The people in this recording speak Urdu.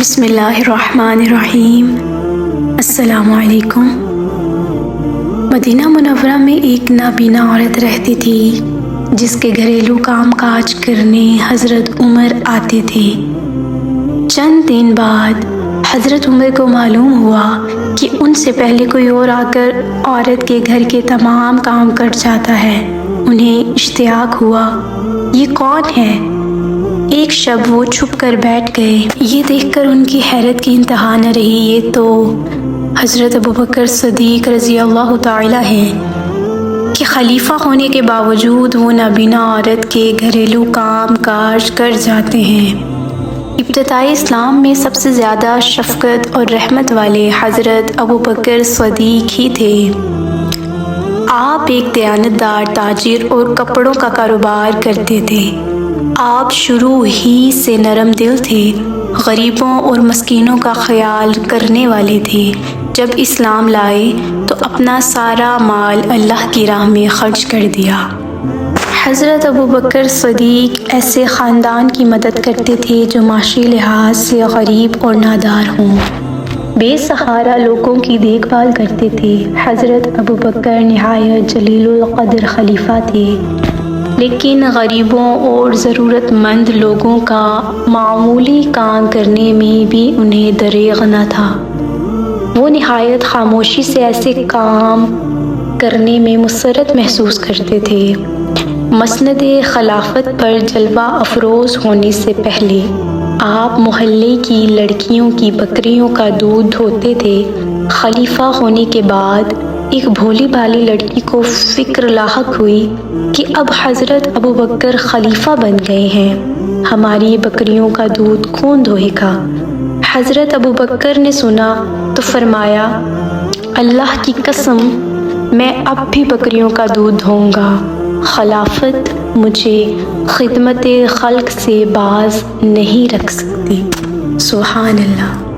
بسم اللہ الرحمن الرحیم۔ السلام علیکم۔ مدینہ منورہ میں ایک نابینا عورت رہتی تھی جس کے گھریلو کام کاج کرنے حضرت عمر آتے تھے۔ چند دن بعد حضرت عمر کو معلوم ہوا کہ ان سے پہلے کوئی اور آ کر عورت کے گھر کے تمام کام کر جاتا ہے۔ انہیں اشتیاق ہوا، یہ کون ہے؟ ایک شب وہ چھپ کر بیٹھ گئے۔ یہ دیکھ کر ان کی حیرت کی انتہا نہ رہی۔ یہ تو حضرت ابوبکر صدیق رضی اللہ تعالی ہیں کہ خلیفہ ہونے کے باوجود وہ نابینا عورت کے گھریلو کام کاج کر جاتے ہیں۔ ابتدائی اسلام میں سب سے زیادہ شفقت اور رحمت والے حضرت ابوبکر صدیق ہی تھے۔ آپ ایک دیانتدار تاجر اور کپڑوں کا کاروبار کرتے تھے۔ آپ شروع ہی سے نرم دل تھے، غریبوں اور مسکینوں کا خیال کرنے والے تھے۔ جب اسلام لائے تو اپنا سارا مال اللہ کی راہ میں خرچ کر دیا۔ حضرت ابوبکر صدیق ایسے خاندان کی مدد کرتے تھے جو معاشی لحاظ سے غریب اور نادار ہوں۔ بے سہارا لوگوں کی دیکھ بھال کرتے تھے۔ حضرت ابوبکر نہایت جلیل القدر خلیفہ تھے، لیکن غریبوں اور ضرورت مند لوگوں کا معمولی کام کرنے میں بھی انہیں دریغ نہ تھا۔ وہ نہایت خاموشی سے ایسے کام کرنے میں مسرت محسوس کرتے تھے۔ مسند خلافت پر جلوہ افروز ہونے سے پہلے آپ محلے کی لڑکیوں کی بکریوں کا دودھ دھوتے تھے۔ خلیفہ ہونے کے بعد ایک بھولی بھالی لڑکی کو فکر لاحق ہوئی کہ اب حضرت ابوبکر خلیفہ بن گئے ہیں، ہماری بکریوں کا دودھ کون دھوئے گا؟ حضرت ابوبکر نے سنا تو فرمایا، اللہ کی قسم میں اب بھی بکریوں کا دودھ دھوؤں گا۔ خلافت مجھے خدمت خلق سے باز نہیں رکھ سکتی۔ سبحان اللہ۔